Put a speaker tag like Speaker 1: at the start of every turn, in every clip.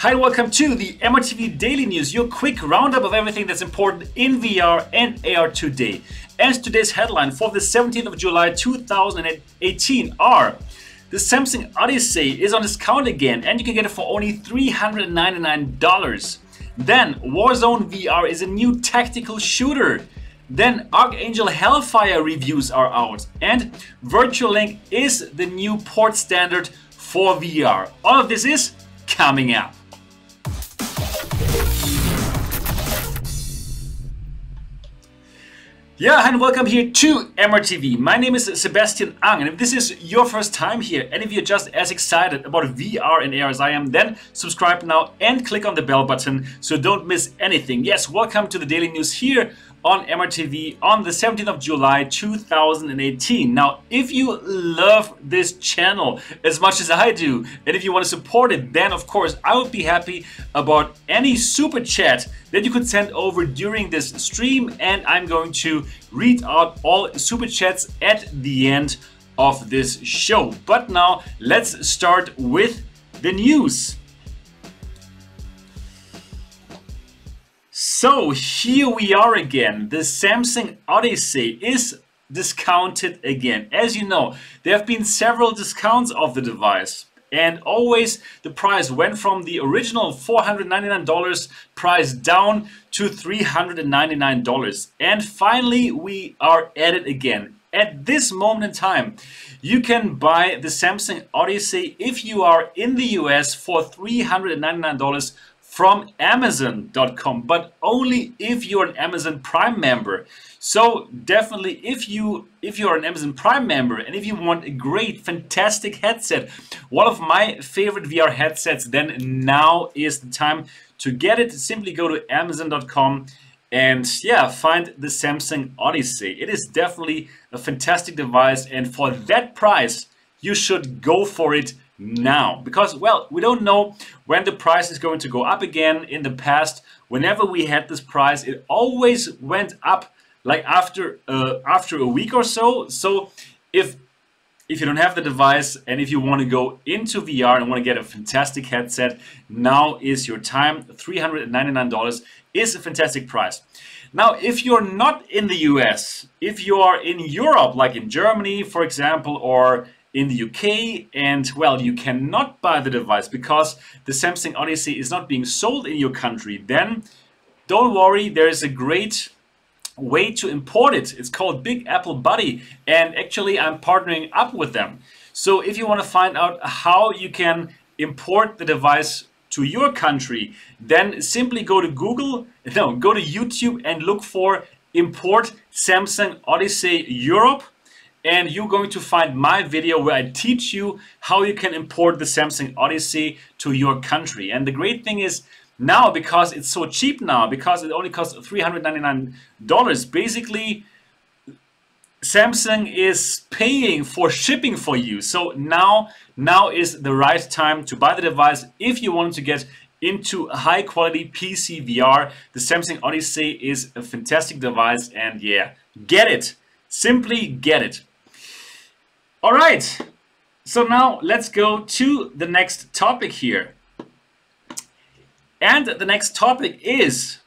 Speaker 1: Hi and welcome to the MRTV Daily News, your quick roundup of everything that's important in VR and AR today. And today's headline for the 17th of July 2018 are: the Samsung Odyssey is on discount again and you can get it for only $399. Then Warzone VR is a new tactical shooter. Then Archangel Hellfire reviews are out, and VirtualLink is the new port standard for VR. All of this is coming up. Yeah, and welcome here to MRTV. My name is Sebastian Ang, and if this is your first time here, and if you're just as excited about VR and AR as I am, then subscribe now and click on the bell button so don't miss anything. Yes, welcome to the Daily News here on MRTV on the 17th of July 2018. Now, if you love this channel as much as I do, and if you want to support it, then of course I would be happy about any super chat that you could send over during this stream, and I'm going to read out all super chats at the end of this show. But now let's start with the news. So here we are again. The Samsung Odyssey is discounted again. As you know, there have been several discounts of the device, and always the price went from the original $499 price down to $399. And finally we are at it again. At this moment in time, you can buy the Samsung Odyssey if you are in the US for $399 from Amazon.com, but only if you're an Amazon Prime member. So definitely if you're an Amazon Prime member and if you want a great, fantastic headset, one of my favorite VR headsets, then now is the time to get it. Simply go to Amazon.com and yeah, find the Samsung Odyssey. It is definitely a fantastic device, and for that price, you should go for it now, because well, we don't know when the price is going to go up again. In the past, whenever we had this price, it always went up like after a week or so. So if you don't have the device and if you want to go into VR and want to get a fantastic headset, now is your time. $399 is a fantastic price. Now, if you're not in the US, if you are in Europe, like in Germany, for example, or in the UK, and well, you cannot buy the device because the Samsung Odyssey is not being sold in your country, then don't worry, there is a great way to import it. It's called Big Apple Buddy, and actually I'm partnering up with them. So if you want to find out how you can import the device to your country, then simply go to go to YouTube and look for Import Samsung Odyssey Europe. And you're going to find my video where I teach you how you can import the Samsung Odyssey to your country. And the great thing is now, because it's so cheap now, because it only costs $399, basically Samsung is paying for shipping for you. So now is the right time to buy the device if you want to get into high quality PC VR. The Samsung Odyssey is a fantastic device, and yeah, get it. Simply get it. All right, so now let's go to the next topic here. And the next topic is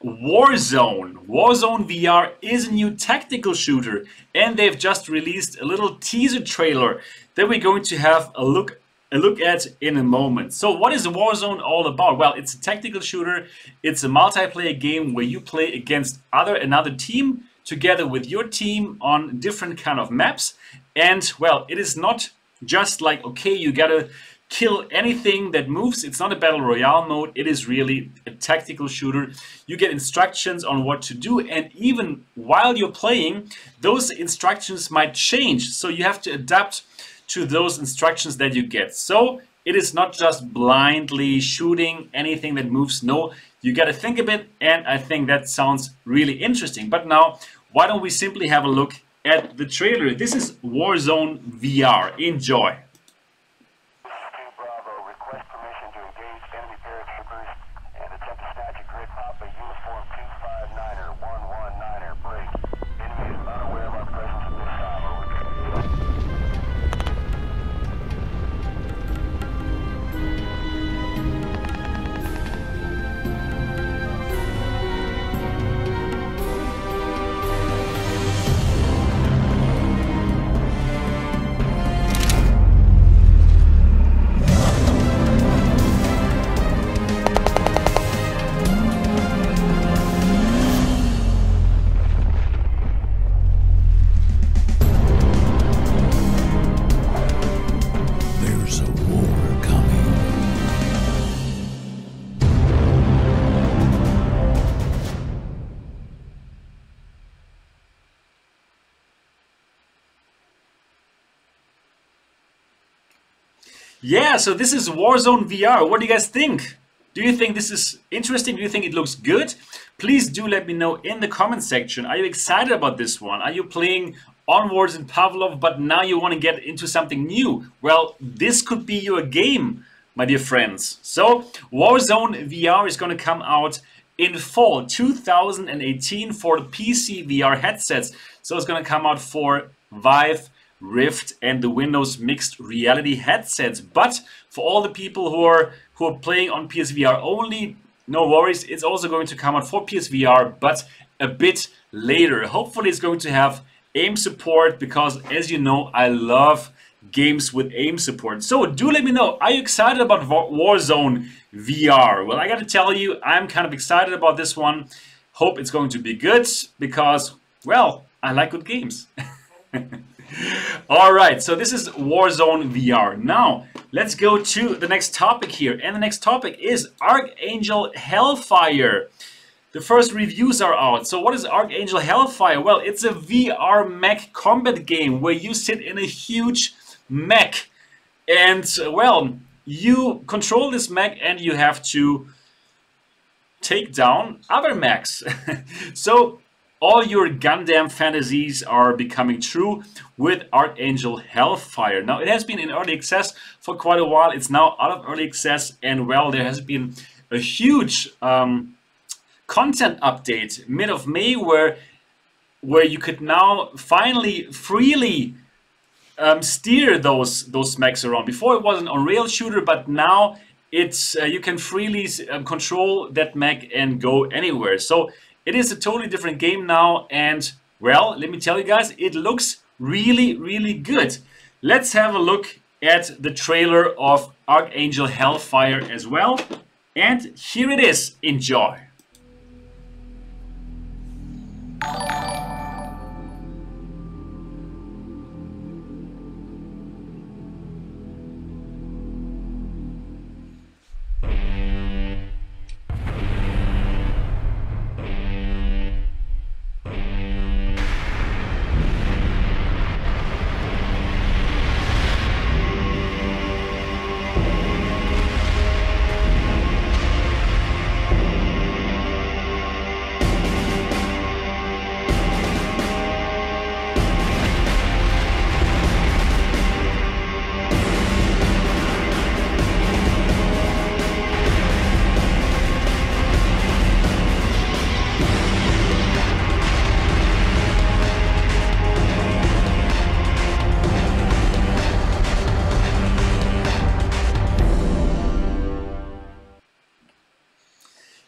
Speaker 1: Warzone. Warzone VR is a new tactical shooter, and they've just released a little teaser trailer that we're going to have a look at in a moment. So what is Warzone all about? Well, it's a tactical shooter. It's a multiplayer game where you play against another team together with your team on different kind of maps. And well, it is not just like, okay, you gotta kill anything that moves. It's not a battle royale mode. It is really a tactical shooter. You get instructions on what to do, and even while you're playing, those instructions might change. So you have to adapt to those instructions that you get. So it is not just blindly shooting anything that moves. No, you gotta think a bit, and I think that sounds really interesting. But now, why don't we simply have a look at the trailer? This is Warzone VR. Enjoy.
Speaker 2: Bravo, request permission to engage enemy paratroopers and attempt to snatch a grid pop by uniform 259er 119er. Break. Enemy is unaware of our presence at this time. Over.
Speaker 1: Yeah, so this is Warzone VR. What do you guys think? Do you think this is interesting? Do you think it looks good? Please do let me know in the comment section. Are you excited about this one? Are you playing Onwards and Pavlov, but now you want to get into something new? Well, this could be your game, my dear friends. So, Warzone VR is going to come out in fall 2018 for the PC VR headsets. So it's going to come out for Vive, Rift and the Windows mixed reality headsets. But for all the people who are playing on PSVR only, no worries, it's also going to come out for PSVR, but a bit later. Hopefully it's going to have aim support, because as you know, I love games with aim support. So do let me know, are you excited about Warzone VR? Well, I gotta tell you, I'm kind of excited about this one. Hope it's going to be good, because, well, I like good games. Alright, so this is Warzone VR. Now, let's go to the next topic here. And the next topic is Archangel Hellfire. The first reviews are out. So what is Archangel Hellfire? Well, it's a VR mech combat game where you sit in a huge mech. And, well, you control this mech and you have to take down other mechs. So all your Gundam fantasies are becoming true with Archangel Hellfire. Now, it has been in early access for quite a while. It's now out of early access, and well, there has been a huge content update mid of May where you could now finally freely steer those mechs around. Before it was an on-rail shooter, but now it's you can freely control that mech and go anywhere. So it is a totally different game now, and well, let me tell you guys, it looks really, really good. Let's have a look at the trailer of Archangel Hellfire as well. And here it is. Enjoy.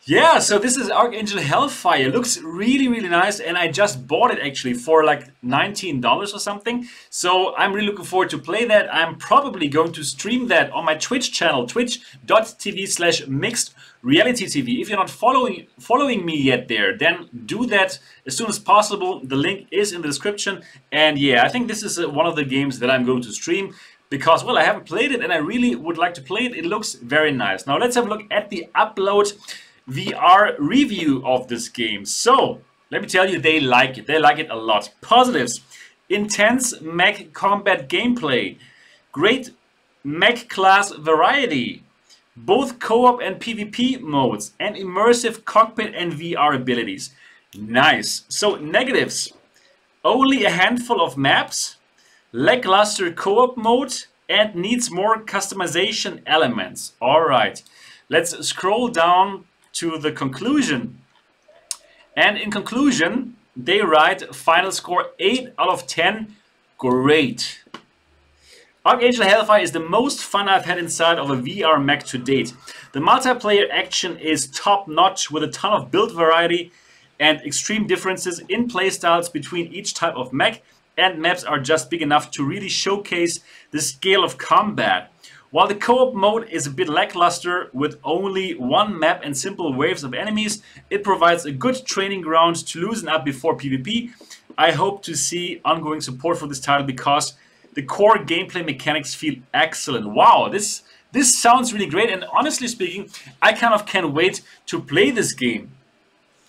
Speaker 1: Yeah, so this is Archangel Hellfire. Looks really, really nice, and I just bought it actually for like $19 or something. So I'm really looking forward to play that. I'm probably going to stream that on my Twitch channel, twitch.tv/mixedrealitytv. If you're not following me yet there, then do that as soon as possible. The link is in the description. And yeah, I think this is one of the games that I'm going to stream, because, well, I haven't played it and I really would like to play it. It looks very nice. Now let's have a look at the Upload VR review of this game. So let me tell you, they like it. They like it a lot. Positives: intense mech combat gameplay, great mech class variety, both co-op and PvP modes, and immersive cockpit and VR abilities. Nice. So negatives: only a handful of maps, lackluster co-op mode, and needs more customization elements. All right, let's scroll down to the conclusion. And in conclusion, they write final score 8 out of 10. Great. Archangel Hellfire is the most fun I've had inside of a VR mech to date. The multiplayer action is top notch with a ton of build variety and extreme differences in playstyles between each type of mech, and maps are just big enough to really showcase the scale of combat. While the co-op mode is a bit lackluster with only one map and simple waves of enemies, it provides a good training ground to loosen up before PvP. I hope to see ongoing support for this title because the core gameplay mechanics feel excellent. Wow, this sounds really great, and honestly speaking, I kind of can't wait to play this game.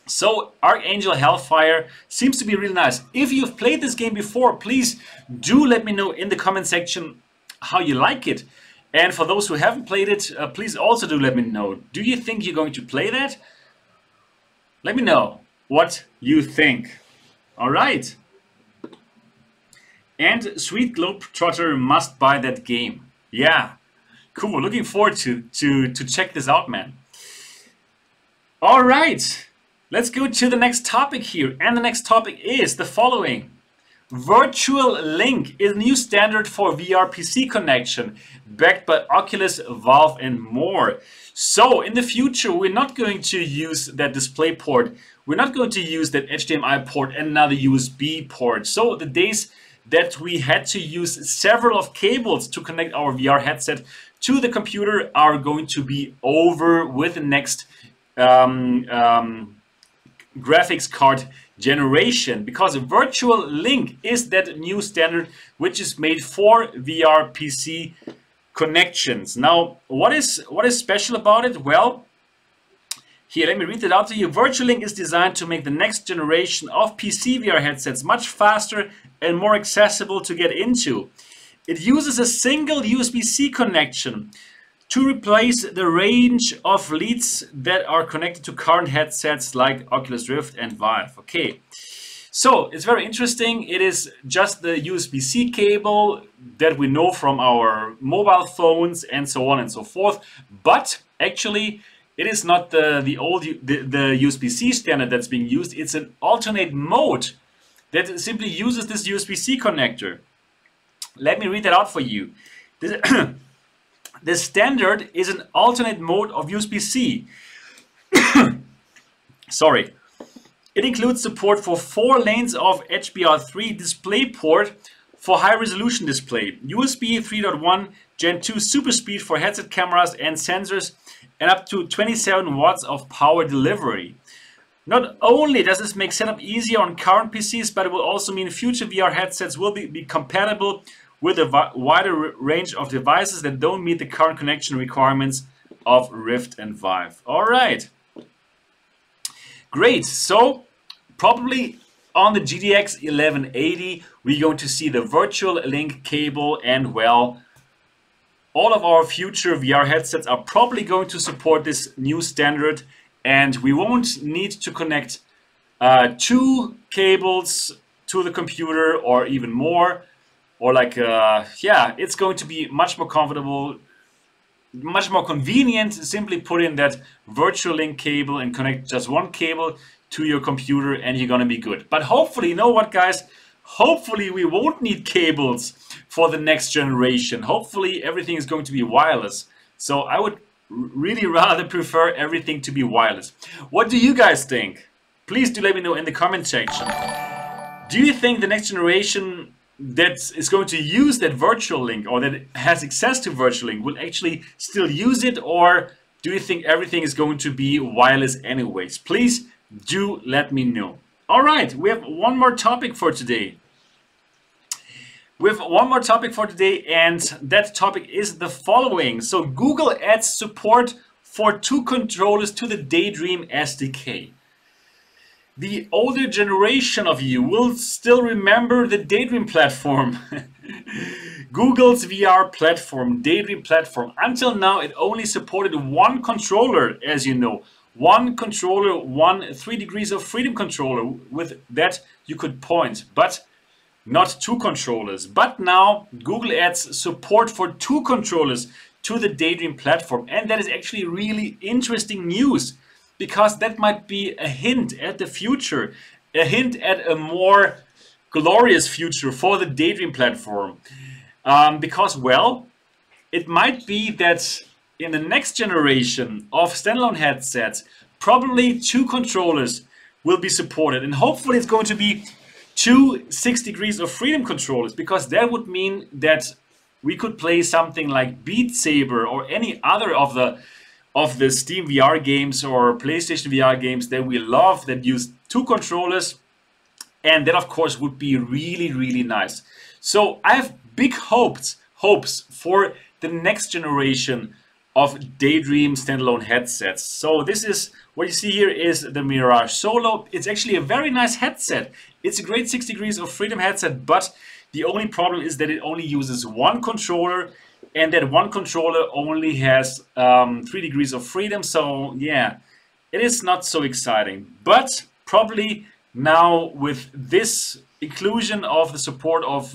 Speaker 1: So Archangel Hellfire seems to be really nice. If you've played this game before, please do let me know in the comment section how you like it. And for those who haven't played it, please also do let me know. Do you think you're going to play that? Let me know what you think. All right. And Sweet Globetrotter must buy that game. Yeah, cool. Looking forward to check this out, man. All right, let's go to the next topic here. And the next topic is the following. VirtualLink is a new standard for VR PC connection, backed by Oculus, Valve, and more. So in the future, we're not going to use that display port. We're not going to use that HDMI port and another USB port. So the days that we had to use several of cables to connect our VR headset to the computer are going to be over with the next graphics card generation, because VirtualLink is that new standard which is made for VR PC connections. Now, what is special about it? Well, here, let me read it out to you. VirtualLink is designed to make the next generation of PC VR headsets much faster and more accessible to get into. It uses a single USB-C connection to replace the range of leads that are connected to current headsets like Oculus Rift and Vive. Okay, so it's very interesting. It is just the USB-C cable that we know from our mobile phones and so on and so forth. But actually, it is not the USB-C standard that's being used. It's an alternate mode that simply uses this USB-C connector. Let me read that out for you. The standard is an alternate mode of USB-C. Sorry. It includes support for 4 lanes of HBR3 DisplayPort for high-resolution display, USB 3.1 Gen 2 super speed for headset cameras and sensors, and up to 27 watts of power delivery. Not only does this make setup easier on current PCs, but it will also mean future VR headsets will be compatible with a wider range of devices that don't meet the current connection requirements of Rift and Vive. All right. Great. So probably on the GTX 1180, we're going to see the VirtualLink cable, and well, all of our future VR headsets are probably going to support this new standard, and we won't need to connect 2 cables to the computer or even more. Or like, yeah, it's going to be much more comfortable, much more convenient. Simply put in that VirtualLink cable and connect just one cable to your computer and you're gonna be good. But hopefully, you know what, guys? Hopefully we won't need cables for the next generation. Hopefully everything is going to be wireless. So I would really rather prefer everything to be wireless. What do you guys think? Please do let me know in the comment section. Do you think the next generation that is going to use that VirtualLink, or that has access to VirtualLink, will actually still use it, or do you think everything is going to be wireless anyways? Please do let me know. All right, we have one more topic for today. And that topic is the following. So Google adds support for 2 controllers to the Daydream SDK. The older generation of you will still remember the Daydream platform. Google's VR platform, Daydream platform. Until now, it only supported 1 controller, as you know. 1 controller, 1 3 degrees of freedom controller. With that, you could point, but not 2 controllers. But now, Google adds support for 2 controllers to the Daydream platform. And that is actually really interesting news, because that might be a hint at the future, a hint at a more glorious future for the Daydream platform. Because, well, it might be that in the next generation of standalone headsets, probably 2 controllers will be supported. And hopefully it's going to be 2 6 degrees of freedom controllers, because that would mean that we could play something like Beat Saber or any other of the Steam VR games or PlayStation VR games that we love, that use 2 controllers, and that of course would be really, really nice. So I have big hopes for the next generation of Daydream standalone headsets. So this is what you see here is the Mirage Solo. It's actually a very nice headset. It's a great 6 degrees of freedom headset, but the only problem is that it only uses 1 controller, and that one controller only has 3 degrees of freedom. So yeah, it is not so exciting. But probably now with this inclusion of the support of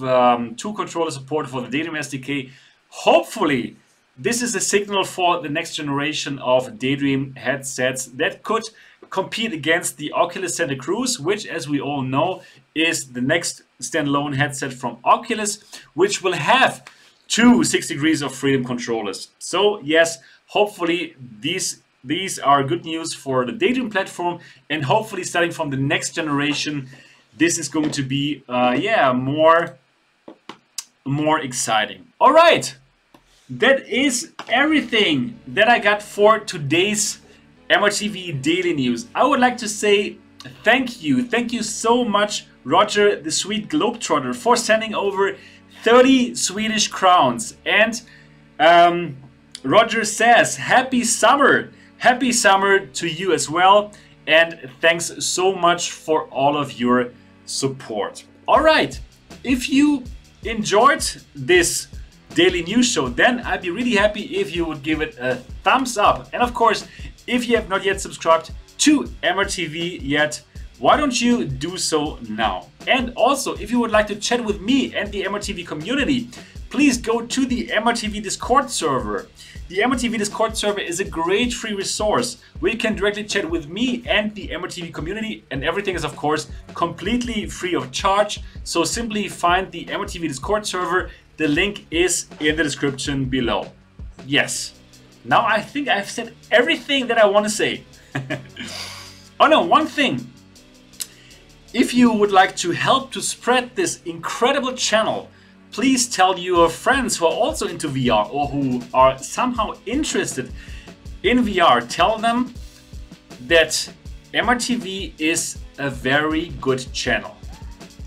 Speaker 1: 2 controller support for the Daydream SDK, hopefully this is a signal for the next generation of Daydream headsets that could compete against the Oculus Santa Cruz, which, as we all know, is the next standalone headset from Oculus, which will have 2 6 degrees of freedom controllers. So yes, hopefully these are good news for the Daydream platform, and hopefully starting from the next generation, this is going to be yeah, more exciting. All right, that is everything that I got for today's MRTV Daily News. I would like to say thank you so much, Roger the Sweet Globetrotter, for sending over 30 Swedish crowns. And Roger says happy summer to you as well, and thanks so much for all of your support. All right, if you enjoyed this daily news show, then I'd be really happy if you would give it a thumbs up. And of course, if you have not yet subscribed to MRTV yet, why don't you do so now? And also, if you would like to chat with me and the MRTV community, please go to the MRTV Discord server. The MRTV Discord server is a great free resource where you can directly chat with me and the MRTV community, and everything is of course completely free of charge. So simply find the MRTV Discord server. The link is in the description below. Yes. Now I think I've said everything that I want to say. Oh no, one thing. If you would like to help to spread this incredible channel, please tell your friends who are also into VR or who are somehow interested in VR. Tell them that MRTV is a very good channel.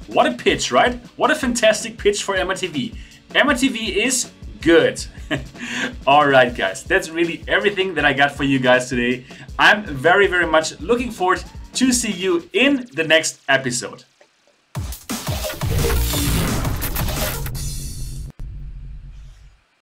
Speaker 1: What a pitch, right? What a fantastic pitch for MRTV. MRTV is good. Alright guys, that's really everything that I got for you guys today. I'm very much looking forward to see you in the next episode.